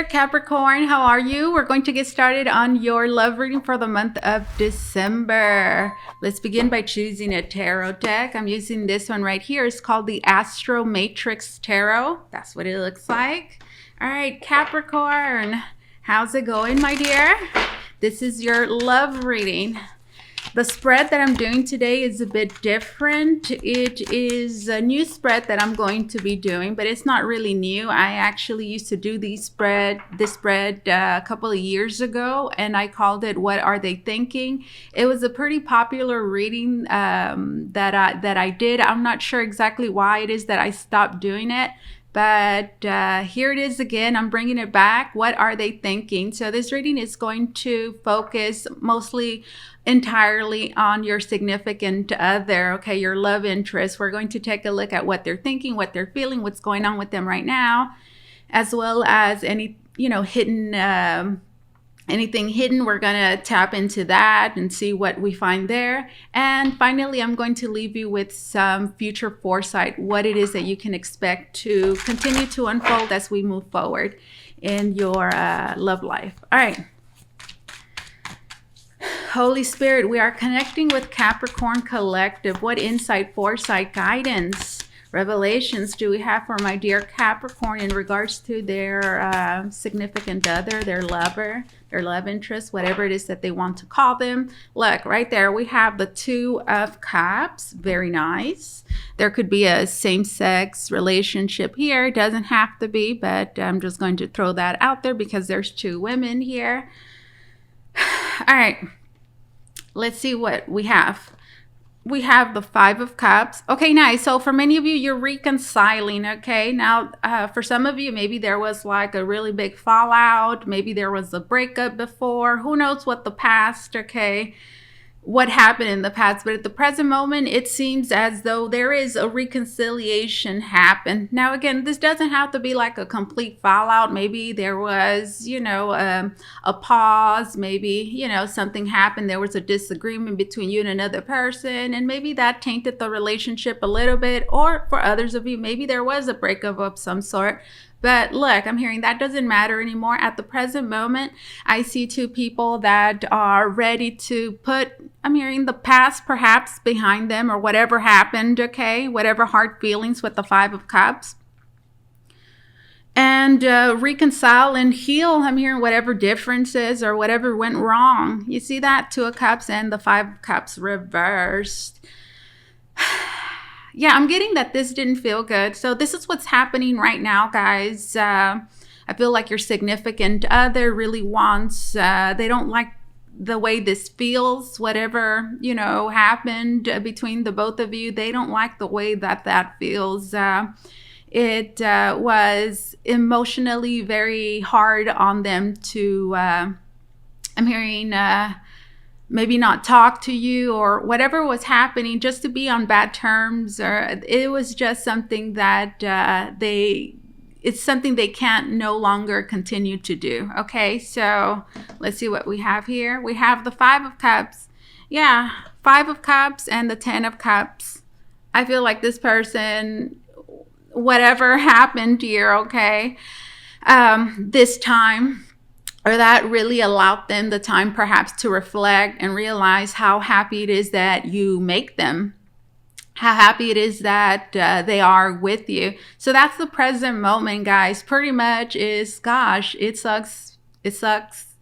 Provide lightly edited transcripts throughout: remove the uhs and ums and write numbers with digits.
there, Capricorn. How are you? We're going to get started on your love reading for the month of December. Let's begin by choosing a tarot deck. I'm using this one right here. It's called the Astro Matrix Tarot. That's what it looks like. All right, Capricorn. How's it going, my dear? This is your love reading. The spread that I'm doing today is a bit different. It is a new spread that I'm going to be doing, but it's not really new. I actually used to do this spread a couple of years ago, and I called it "What Are They Thinking?" It was a pretty popular reading that I did. I'm not sure exactly why it is that I stopped doing it. But here it is again. I'm bringing it back. What are they thinking? So this reading is going to focus entirely on your significant other, okay, your love interest. We're going to take a look at what they're thinking, what they're feeling, what's going on with them right now, as well as any, hidden anything hidden. We're going to tap into that and see what we find there. And finally, I'm going to leave you with some future foresight, what it is that you can expect to continue to unfold as we move forward in your love life. All right. Holy Spirit, we are connecting with Capricorn Collective. What insight, foresight, guidance, revelations do we have for my dear Capricorn in regards to their significant other, their lover, their love interest, whatever it is that they want to call them? Look, right there, we have the Two of Cups. Very nice. There could be a same-sex relationship here. It doesn't have to be, but I'm just going to throw that out there because there's two women here. All right. Let's see what we have. We have the Five of Cups. Okay, nice. So for many of you, you're reconciling, okay? Now, for some of you, maybe there was like a really big fallout. Maybe there was a breakup before. Who knows what the past, okay? What happened in the past, but at the present moment, it seems as though there is a reconciliation happen. Now, again, this doesn't have to be like a complete fallout. Maybe there was, a pause. Maybe, something happened. There was a disagreement between you and another person, and maybe that tainted the relationship a little bit. Or for others of you, maybe there was a breakup of some sort. But look, I'm hearing that doesn't matter anymore. At the present moment, I see two people that are ready to I'm hearing the past perhaps behind them, or whatever happened, okay? Whatever hard feelings with the Five of Cups. And reconcile and heal. I'm hearing whatever differences or whatever went wrong. You see that? Two of Cups and the Five of Cups reversed. Yeah, I'm getting that this didn't feel good. So this is what's happening right now, guys. I feel like your significant other really wants, they don't like the way this feels, whatever, happened between the both of you. They don't like the way that feels. It was emotionally very hard on them to, I'm hearing, maybe not talk to you, or whatever was happening, just to be on bad terms, or it was just something that it's something they can't no longer continue to do. Okay, so let's see what we have here. We have the Five of Cups. Yeah, Five of Cups and the Ten of Cups. I feel like this person, whatever happened here, okay, this time, or that really allowed them the time perhaps to reflect and realize how happy it is that you make them, how happy it is that they are with you. So that's the present moment, guys. Pretty much is, gosh, it sucks. It sucks.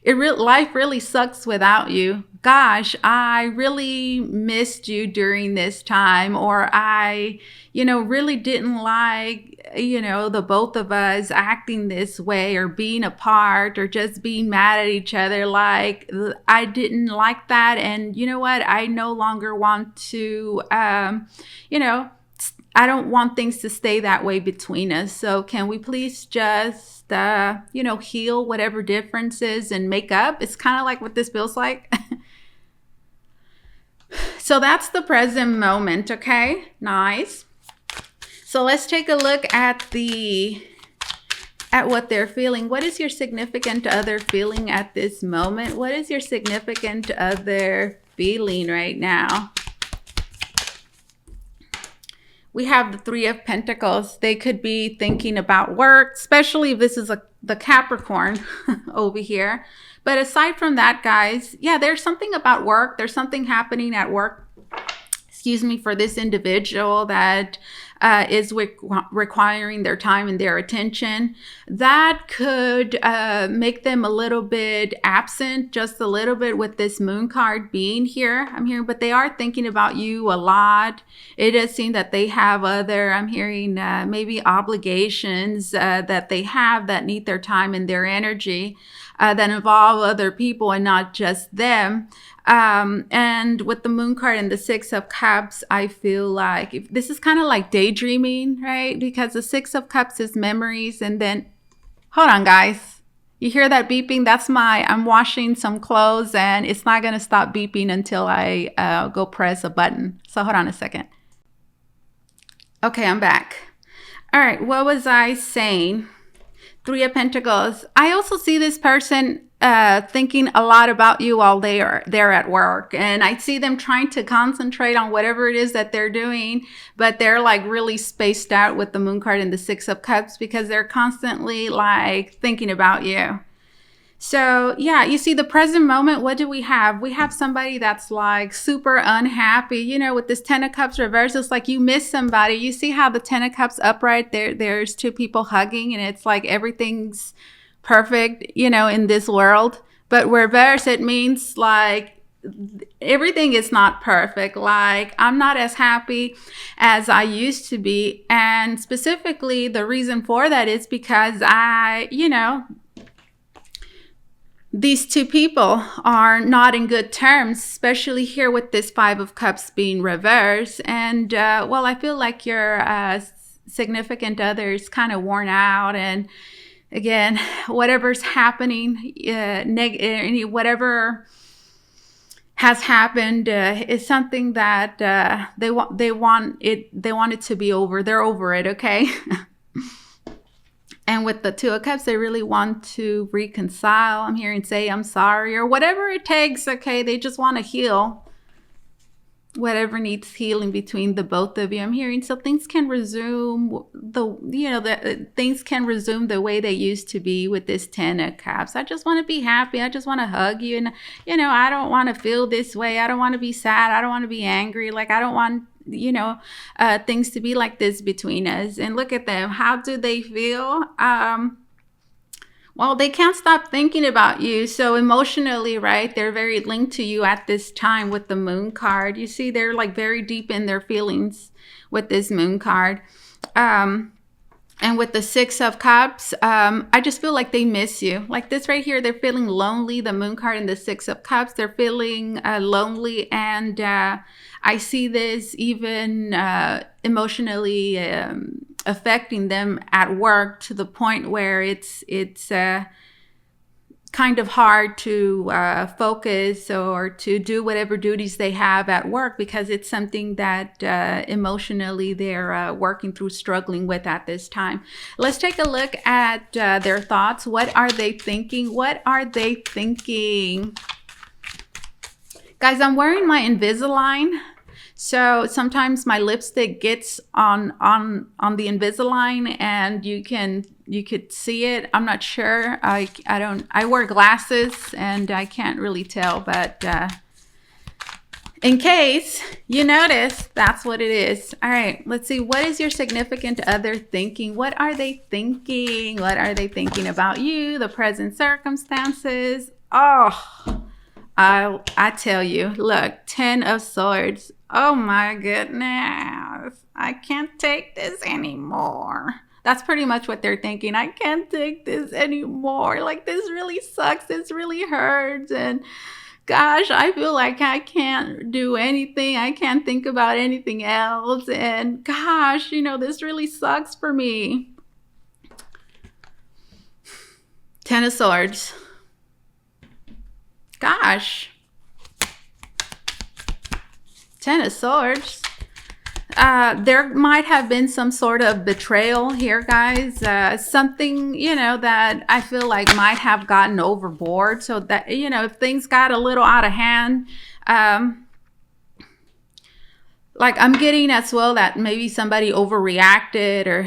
Life really sucks without you. Gosh, I really missed you during this time, or I, really didn't like, the both of us acting this way, or being apart, or just being mad at each other. Like, I didn't like that. And you know what? I no longer want to, I don't want things to stay that way between us. So can we please just, heal whatever differences and make up? It's kind of like what this feels like. So that's the present moment. Okay, nice. So let's take a look at what they're feeling. What is your significant other feeling at this moment? What is your significant other feeling right now? We have the Three of Pentacles. They could be thinking about work, especially if this is a the Capricorn over here. But aside from that, guys, yeah, there's something about work. There's something happening at work, excuse me, for this individual that is requiring their time and their attention. That could make them a little bit absent, just a little bit with this moon card being here. I'm hearing, but they are thinking about you a lot. It does seem that they have other, I'm hearing maybe obligations that they have that need their time and their energy that involve other people and not just them. And with the moon card and the 6 of cups, I feel like this is kind of like daydreaming, right? Because the 6 of cups is memories. And then, hold on, guys. You hear that beeping? That's I'm washing some clothes and it's not going to stop beeping until I go press a button. So hold on a second. Okay, I'm back. All right, what was I saying? 3 of Pentacles. I also see this person thinking a lot about you while they're at work. And I see them trying to concentrate on whatever it is that they're doing, but they're like really spaced out with the moon card and the 6 of cups because they're constantly like thinking about you. So yeah, you see the present moment, what do we have? We have somebody that's like super unhappy, you know, with this 10 of cups reverse. It's like you miss somebody. You see how the 10 of cups upright there's 2 people hugging and it's like everything's perfect, you know, in this world. But reverse, it means like everything is not perfect. Like I'm not as happy as I used to be. And specifically the reason for that is because these 2 people are not in good terms, especially here with this 5 of cups being reversed. And well, I feel like your significant other is kind of worn out. And again, whatever's happening, whatever has happened is something that they want it to be over. They're over it, okay? And with the 2 of cups, they really want to reconcile. I'm hearing say, I'm sorry, or whatever it takes. Okay. They just want to heal whatever needs healing between the both of you. I'm hearing so things can resume things can resume the way they used to be with this 10 of cups. I just want to be happy. I just want to hug you. And, I don't want to feel this way. I don't want to be sad. I don't want to be angry. Like I don't want things to be like this between us. And look at them. How do they feel? Well, they can't stop thinking about you. So emotionally, right, they're very linked to you at this time with the moon card. You see, they're like very deep in their feelings with this moon card. And with the 6 of cups, I just feel like they miss you. Like this right here, they're feeling lonely. The moon card and the 6 of cups, they're feeling lonely. And I see this even emotionally affecting them at work to the point where it's kind of hard to focus or to do whatever duties they have at work because it's something that emotionally they're working through, struggling with at this time. Let's take a look at their thoughts. What are they thinking? What are they thinking? Guys, I'm wearing my Invisalign. So sometimes my lipstick gets on the Invisalign and you could see it. I'm not sure. I wear glasses and I can't really tell, but in case you notice, that's what it is. All right, let's see. What is your significant other thinking? What are they thinking? What are they thinking about you, the present circumstances? Oh, I tell you, look, 10 of Swords. Oh my goodness. I can't take this anymore. That's pretty much what they're thinking. I can't take this anymore. Like this really sucks. This really hurts. And gosh, I feel like I can't do anything. I can't think about anything else. And gosh, this really sucks for me. 10 of Swords. Gosh. 10 of Swords. There might have been some sort of betrayal here, guys. Something, that I feel like might have gotten overboard. So that, if things got a little out of hand, like I'm getting as well that maybe somebody overreacted or,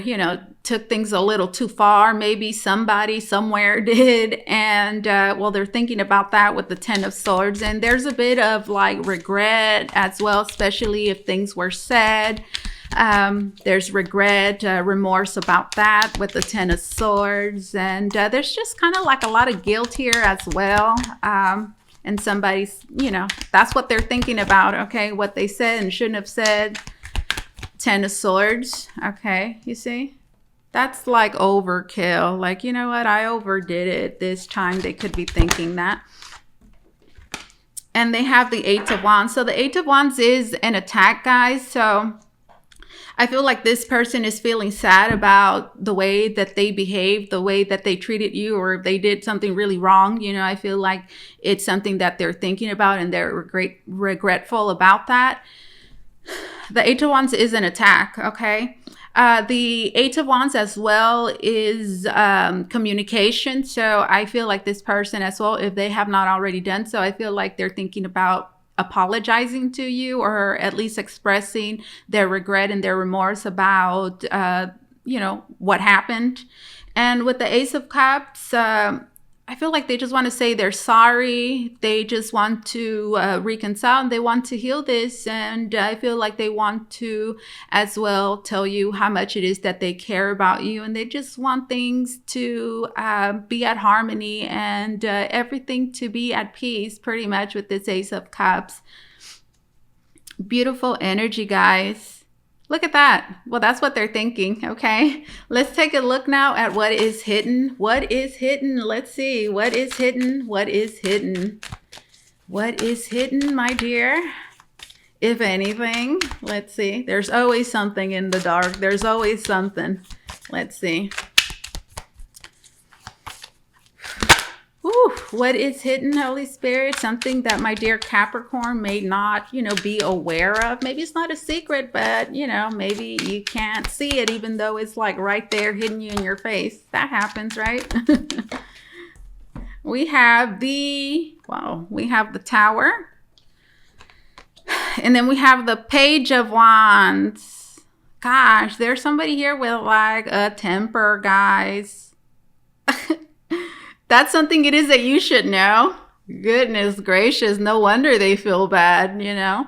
took things a little too far. Maybe somebody somewhere did. And well, they're thinking about that with the Ten of Swords. And there's a bit of like regret as well, especially if things were said. There's regret, remorse about that with the Ten of Swords. And there's just kind of like a lot of guilt here as well. And somebody's, you know, that's what they're thinking about. Okay, what they said and shouldn't have said. Ten of Swords. Okay, you see? That's like overkill. Like, you know what? I overdid it this time. They could be thinking that. And they have the Eight of Wands. So the Eight of Wands is an attack, guys. So I feel like this person is feeling sad about the way that they behaved, the way that they treated you, or if they did something really wrong. You know, I feel like it's something that they're thinking about and they're regretful about that. The Eight of Wands is an attack, okay? The Eight of Wands as well is communication. So I feel like this person as well, if they have not already done so, I feel like they're thinking about apologizing to you, or at least expressing their regret and their remorse about, you know, what happened. And with the Ace of Cups, I feel like they just want to say they're sorry. They just want to reconcile, and they want to heal this. And I feel like they want to as well tell you how much it is that they care about you. And they just want things to be at harmony and everything to be at peace, pretty much, with this Ace of Cups. Beautiful energy, guys. Look at that. Well, that's what they're thinking. Okay, let's take a look now at what is hidden. What is hidden? Let's see. What is hidden? What is hidden? What is hidden, my dear? If anything, let's see. There's always something in the dark. There's always something. Let's see. Ooh, what is hidden, Holy Spirit? Something that my dear Capricorn may not, you know, be aware of. Maybe it's not a secret, but, you know, maybe you can't see it, even though it's like right there, hitting you in your face. That happens, right? We have the, well, we have the Tower. And then we have the Page of Wands. Gosh, there's somebody here with like a temper, guys. That's something it is that you should know. Goodness gracious, no wonder they feel bad, you know.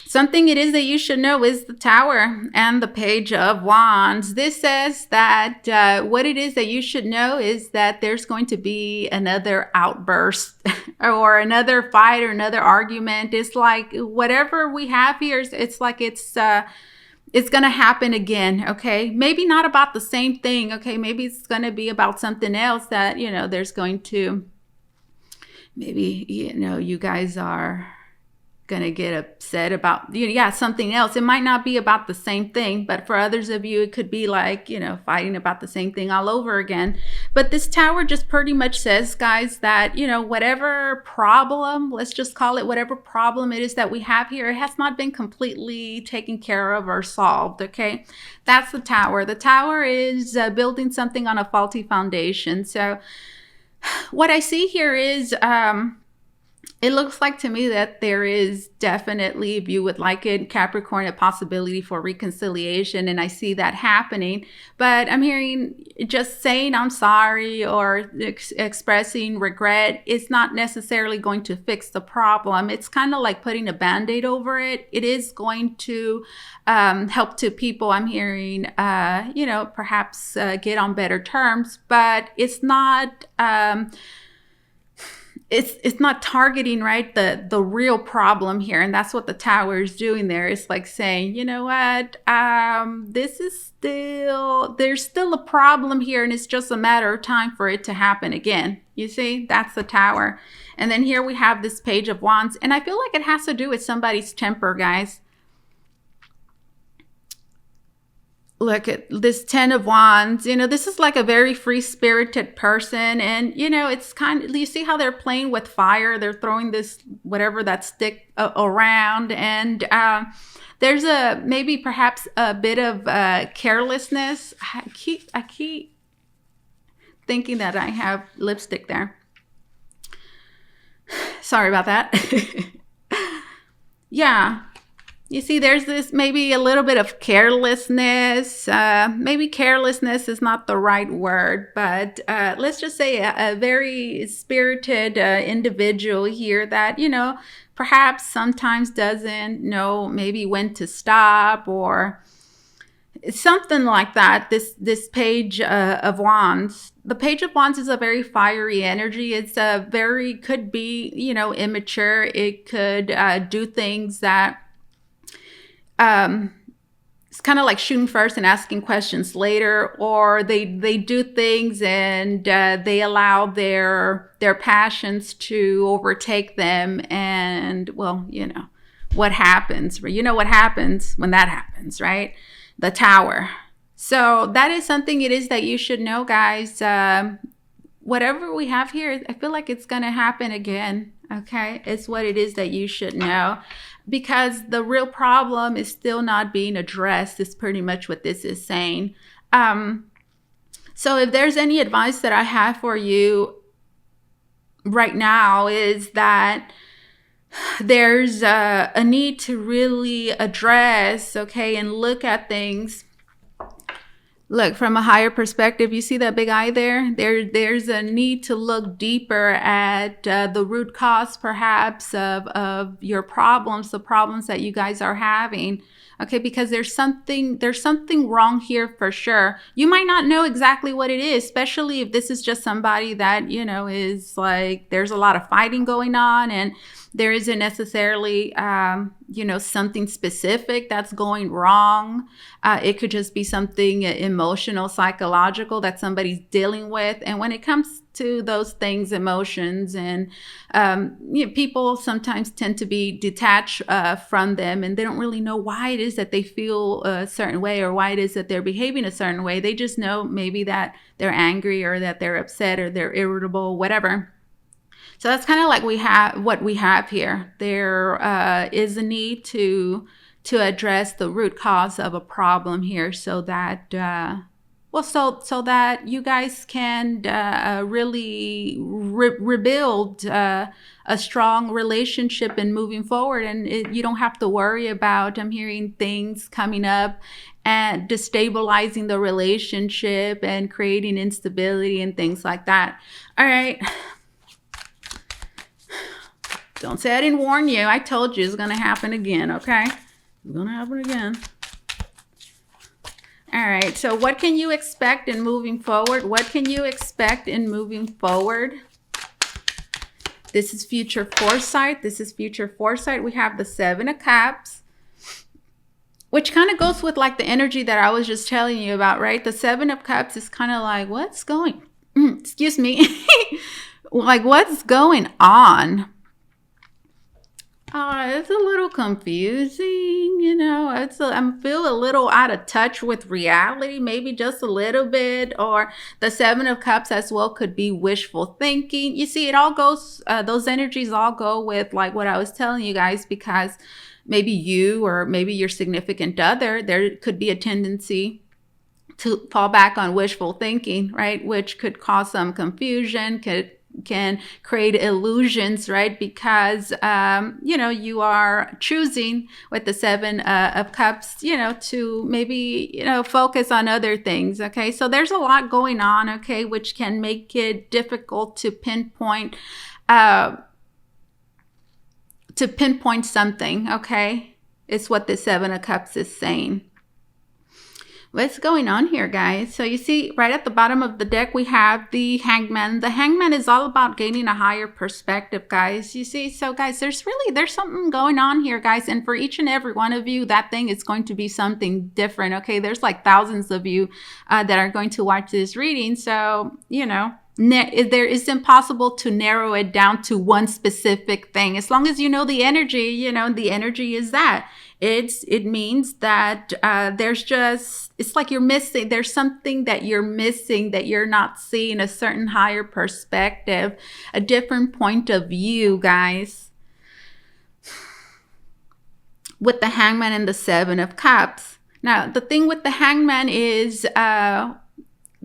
Something it is that you should know is the Tower and the Page of Wands. This says that what it is that you should know is that there's going to be another outburst or another fight or another argument. It's like whatever we have here, it's like it's going to happen again, okay? Maybe not about the same thing, okay? Maybe it's going to be about something else that, you know, there's going to, maybe, you know, you guys are going to get upset about, you know, yeah, something else. It might not be about the same thing, but for others of you, it could be like, you know, fighting about the same thing all over again. But this Tower just pretty much says, guys, that, you know, whatever problem, let's just call it whatever problem it is that we have here, it has not been completely taken care of or solved, okay? That's the Tower. The Tower is building something on a faulty foundation. So what I see here is, it looks like to me that there is definitely, if you would like it, Capricorn, a possibility for reconciliation. And I see that happening. But I'm hearing just saying I'm sorry or expressing regret is not necessarily going to fix the problem. It's kind of like putting a Band-Aid over it. It is going to help two people, I'm hearing, you know, perhaps get on better terms. But it's not... It's not targeting, right, the real problem here. And that's what the Tower is doing there. It's like saying, you know what, this is still, there's still a problem here, and it's just a matter of time for it to happen again. You see, that's the Tower. And then here we have this Page of Wands. And I feel like it has to do with somebody's temper, guys. Look at this Ten of Wands. You know, this is like a very free-spirited person. And, you know, it's kind of, you see how they're playing with fire? They're throwing this, whatever, that stick around. And there's maybe perhaps a bit of carelessness. I keep thinking that I have lipstick there. Sorry about that. Yeah. You see, there's this maybe a little bit of carelessness. Maybe carelessness is not the right word, but let's just say a very spirited individual here that, perhaps sometimes doesn't know maybe when to stop or something like that. This page of wands, the page of wands is a very fiery energy. It's a very, could be, immature. It could do things that it's kind of like shooting first and asking questions later, or they do things and they allow their passions to overtake them. And well, what happens? What happens when that happens, right? The Tower. So that is something it is that you should know, guys. Whatever we have here, I feel like it's going to happen again. Okay, it's what it is that you should know, because the real problem is still not being addressed. Is pretty much what this is saying. So if there's any advice that I have for you right now, is that there's a need to really address, okay, and look at things. Look from a higher perspective. You see that big eye there? There's a need to look deeper at the root cause, perhaps, of your problems, the problems that you guys are having. Okay, because there's something wrong here for sure. You might not know exactly what it is, especially if this is just somebody that, is like, there's a lot of fighting going on and there isn't necessarily, something specific that's going wrong. It could just be something emotional, psychological that somebody's dealing with. And when it comes to those things, emotions, and people sometimes tend to be detached from them, and they don't really know why it is that they feel a certain way or why it is that they're behaving a certain way. They just know maybe that they're angry or that they're upset or they're irritable, whatever. So that's kind of like what we have here. There is a need to address the root cause of a problem here, so that so that you guys can really rebuild a strong relationship and moving forward, and you don't have to worry about, I'm hearing, things coming up and destabilizing the relationship and creating instability and things like that. All right. Don't say I didn't warn you. I told you it's going to happen again, okay? It's going to happen again. All right, so what can you expect in moving forward? What can you expect in moving forward? This is future foresight. This is future foresight. We have the 7 of Cups, which kind of goes with like the energy that I was just telling you about, right? The 7 of Cups is kind of like, what's going, excuse me, like what's going on? It's a little confusing, I feel a little out of touch with reality, maybe just a little bit. Or the 7 of Cups as well could be wishful thinking. You see, it all goes, those energies all go with like what I was telling you guys, because maybe you or maybe your significant other, there could be a tendency to fall back on wishful thinking, right? Which could cause some confusion, can create illusions, right? Because, you are choosing with the 7 of Cups, to maybe, focus on other things. Okay. So there's a lot going on. Okay. Which can make it difficult to pinpoint something. Okay. It's what the 7 of Cups is saying. What's going on here, guys? So you see right at the bottom of the deck, we have the Hangman. The Hangman is all about gaining a higher perspective, guys. You see, so guys, there's something going on here, guys. And for each and every one of you, that thing is going to be something different. Okay, there's like thousands of you that are going to watch this reading. So, it's impossible to narrow it down to one specific thing. As long as you know the energy, the energy is that. It means that it's like you're missing, there's something that you're missing, that you're not seeing, a certain higher perspective, a different point of view, guys. With the Hangman and the 7 of Cups. Now, the thing with the Hangman is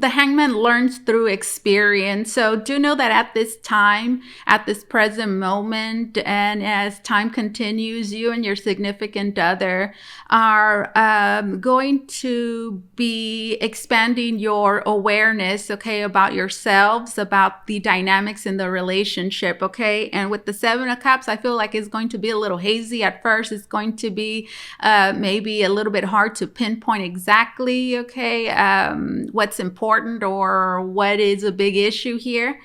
the hangman learns through experience. So do know that at this time, at this present moment, and as time continues, you and your significant other are going to be expanding your awareness, okay, about yourselves, about the dynamics in the relationship, okay? And with the Seven of Cups, I feel like it's going to be a little hazy at first. It's going to be maybe a little bit hard to pinpoint exactly, okay, what's important or what is a big issue here.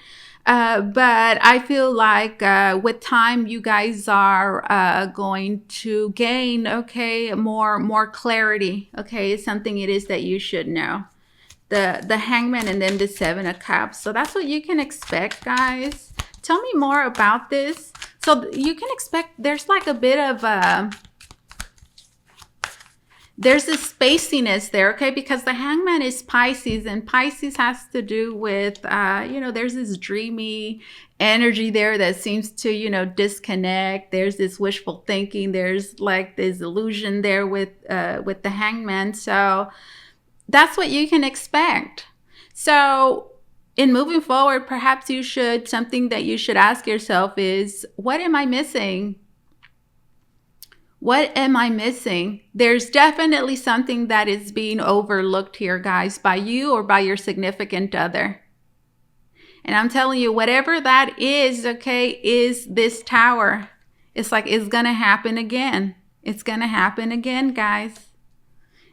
But I feel like with time, you guys are going to gain, okay, more clarity, okay, something it is that you should know. The Hangman and then the Seven of Cups. So that's what you can expect, guys. Tell me more about this. So you can expect there's like a bit of there's this spaciness there, okay? Because the Hangman is Pisces, and Pisces has to do with, you know, there's this dreamy energy there that seems to, you know, disconnect. There's this wishful thinking. There's like this illusion there with the Hangman. So that's what you can expect. So in moving forward, perhaps you should, something that you should ask yourself is, what am I missing? What am I missing? There's definitely something that is being overlooked here, guys, by you or by your significant other. And I'm telling you, whatever that is, okay, is this Tower. It's like, it's going to happen again. It's going to happen again, guys.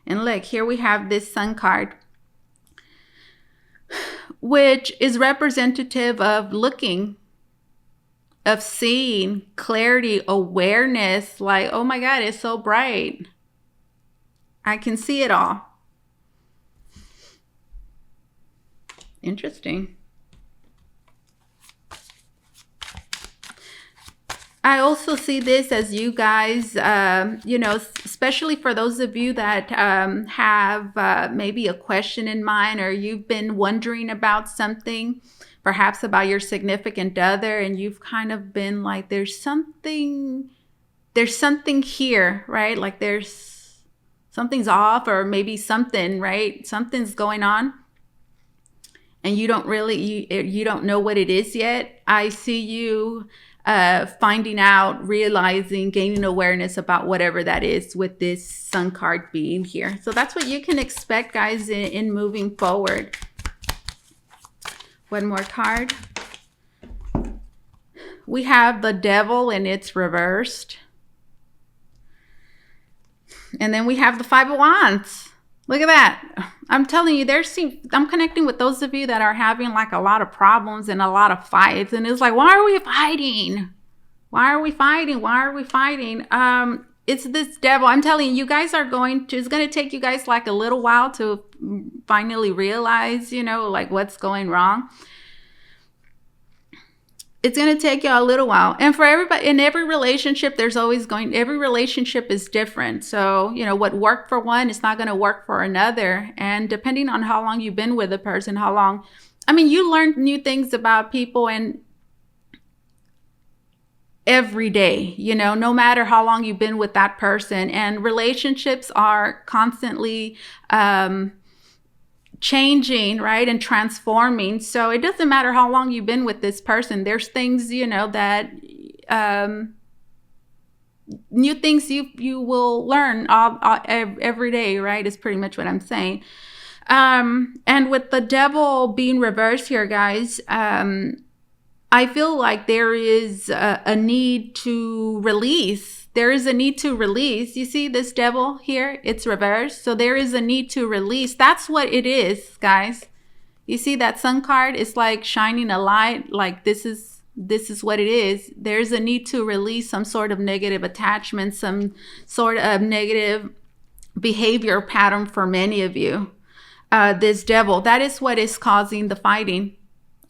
And look, here we have this Sun card, which is representative of looking, of seeing, clarity, awareness, like, oh my God, it's so bright. I can see it all. Interesting. I also see this as you guys, you know, especially for those of you that have maybe a question in mind, or you've been wondering about something, perhaps about your significant other, and you've kind of been like, there's something here, right? Like something's off, or maybe something, right? Something's going on, and you don't really, you don't know what it is yet. I see you finding out, realizing, gaining awareness about whatever that is with this Sun card being here. So that's what you can expect, guys, in moving forward. One more card. We have the Devil, and it's reversed. And then we have the Five of Wands. Look at that. I'm telling you, I'm connecting with those of you that are having like a lot of problems and a lot of fights. And it's like, why are we fighting? Why are we fighting? Why are we fighting? It's this Devil. I'm telling you, you guys are it's going to take you guys like a little while to finally realize, you know, like what's going wrong. It's going to take you a little while. And for everybody, in every relationship, every relationship is different. So, you know, what worked for one is not going to work for another. And depending on how long you've been with a person, you learn new things about people and every day, you know, no matter how long you've been with that person. And relationships are constantly changing, right, and transforming. So it doesn't matter how long you've been with this person. There's things, you know, that new things you will learn every day, right, is pretty much what I'm saying. And with the Devil being reversed here, guys, I feel like there is a need to release. There is a need to release. You see this Devil here? It's reversed. So there is a need to release. That's what it is, guys. You see that Sun card? It's like shining a light. Like this is what it is. There's a need to release some sort of negative attachment, some sort of negative behavior pattern for many of you. This Devil, that is what is causing the fighting.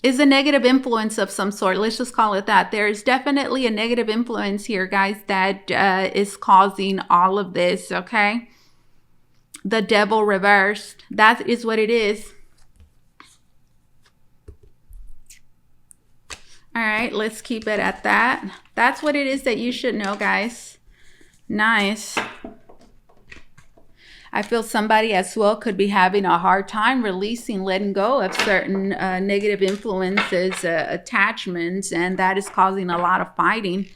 Is a negative influence of some sort. Let's just call it that. There is definitely a negative influence here, guys, that is causing all of this, okay? The Devil reversed. That is what it is. All right, let's keep it at that. That's what it is that you should know, guys. Nice. I feel somebody as well could be having a hard time releasing, letting go of certain negative influences, attachments, and that is causing a lot of fighting.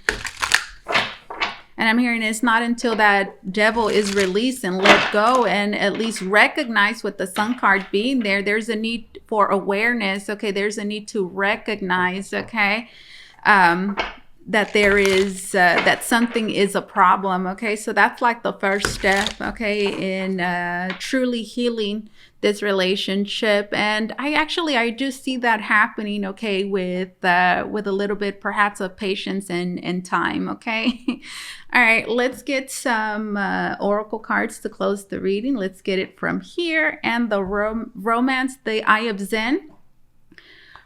And I'm hearing it's not until that devil is released and let go and at least recognize with the sun card being there, there's a need for awareness. Okay, there's a need to recognize, okay, that there is, that something is a problem. Okay, so that's like the first step, okay, in truly healing this relationship. And I do see that happening, okay, with a little bit perhaps of patience and time, okay. All right, let's get some oracle cards to close the reading. Let's get it from here. And the romance, the Eye of Zen,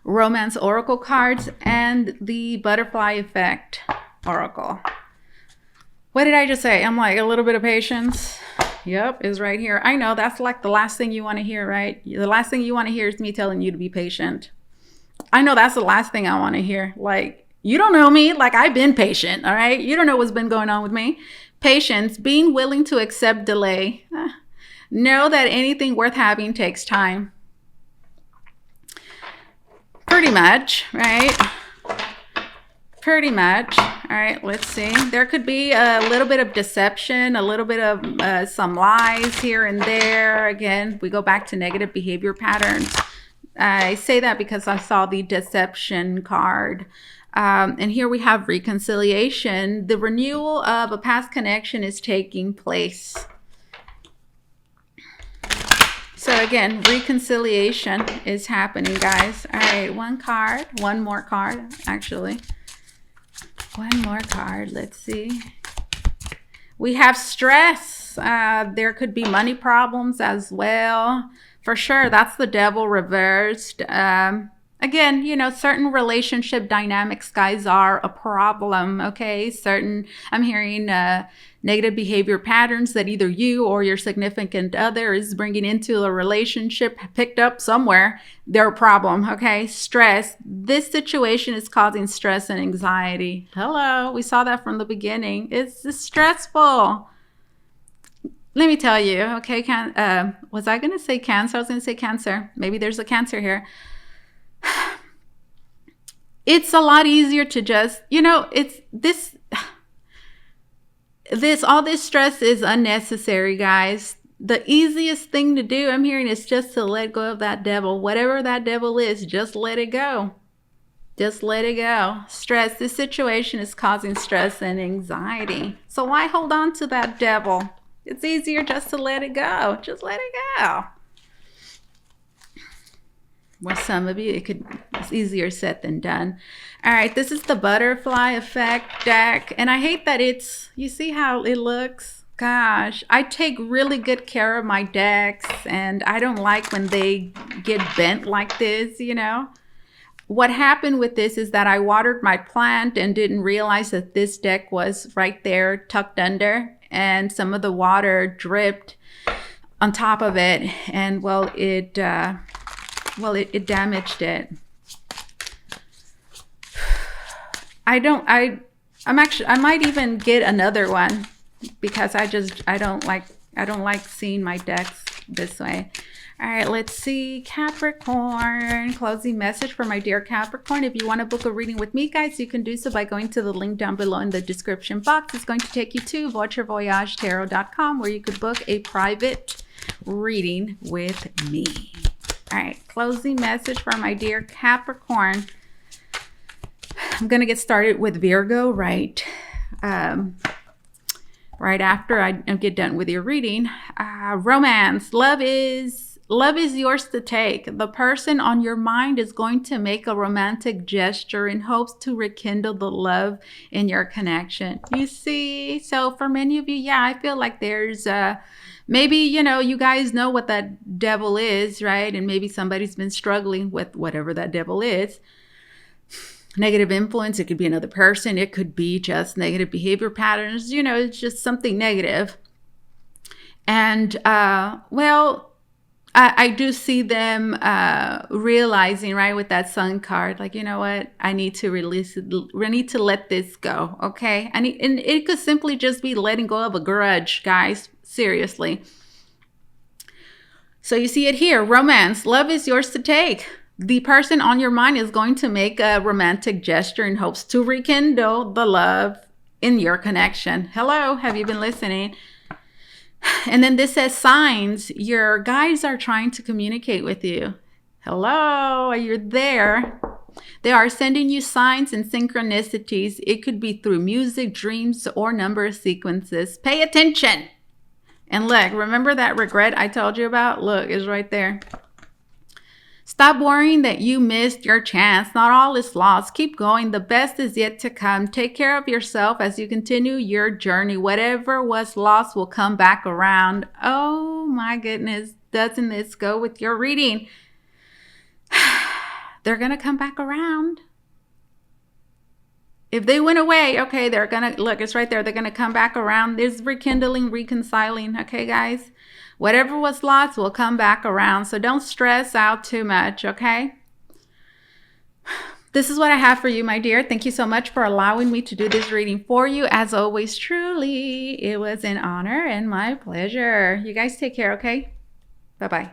romance oracle cards, and the butterfly effect oracle. What did I just say? I'm like, a little bit of patience. Yep, is right here. I know that's like the last thing you want to hear, right? The last thing you want to hear is me telling you to be patient. I know that's the last thing I want to hear. Like, you don't know me. Like, I've been patient, all right? You don't know what's been going on with me. Patience, being willing to accept delay. Know that anything worth having takes time. Pretty much, right? Pretty much. All right, let's see. There could be a little bit of deception, a little bit of some lies here and there. Again, we go back to negative behavior patterns. I say that because I saw the deception card. And here we have reconciliation. The renewal of a past connection is taking place. So again, reconciliation is happening, guys. All right, one more card, actually. One more card, let's see. We have stress. There could be money problems as well. For sure, that's the devil reversed. Again, you know, certain relationship dynamics, guys, are a problem, okay? I'm hearing negative behavior patterns that either you or your significant other is bringing into a relationship, picked up somewhere. They're a problem, okay? Stress. This situation is causing stress and anxiety. Hello, we saw that from the beginning. It's stressful. Let me tell you, okay? Was I going to say Cancer? I was going to say Cancer. Maybe there's a Cancer here. It's a lot easier to just, you know, all this stress is unnecessary, guys. The easiest thing to do, I'm hearing, is just to let go of that devil. Whatever that devil is, just let it go. Just let it go. Stress. This situation is causing stress and anxiety. So why hold on to that devil? It's easier just to let it go. Just let it go. With some of you, it's easier said than done. All right, this is the butterfly effect deck. And I hate that you see how it looks? Gosh, I take really good care of my decks, and I don't like when they get bent like this, you know? What happened with this is that I watered my plant and didn't realize that this deck was right there tucked under, and some of the water dripped on top of it, and it damaged it. I might even get another one because I don't like seeing my decks this way. All right, let's see. Capricorn, closing message for my dear Capricorn. If you want to book a reading with me, guys, you can do so by going to the link down below in the description box. It's going to take you to Voyage, where you could book a private reading with me. All right, closing message for my dear Capricorn. I'm going to get started with Virgo right after I get done with your reading. Romance. Love is yours to take. The person on your mind is going to make a romantic gesture in hopes to rekindle the love in your connection. You see? So for many of you, yeah, I feel like there's maybe, you know, you guys know what that devil is, right? And maybe somebody's been struggling with whatever that devil is. Negative influence. It could be another person. It could be just negative behavior patterns. You know, it's just something negative. And, I do see them realizing, right, with that sun card, like, you know what, I need to release it. I need to let this go, okay? And it could simply just be letting go of a grudge, guys. Seriously. So you see it here. Romance. Love is yours to take. The person on your mind is going to make a romantic gesture in hopes to rekindle the love in your connection. Hello, have you been listening? And then this says signs. Your guides are trying to communicate with you. Hello, are you there? They are sending you signs and synchronicities. It could be through music, dreams, or number sequences. Pay attention. And look, remember that regret I told you about? Look, it's right there. Stop worrying that you missed your chance. Not all is lost. Keep going. The best is yet to come. Take care of yourself as you continue your journey. Whatever was lost will come back around. Oh my goodness. Doesn't this go with your reading? They're going to come back around. If they went away, okay, they're going to, look, it's right there. They're going to come back around. There's rekindling, reconciling. Okay, guys? Whatever was lost will come back around. So don't stress out too much, okay? This is what I have for you, my dear. Thank you so much for allowing me to do this reading for you. As always, truly, it was an honor and my pleasure. You guys take care, okay? Bye-bye.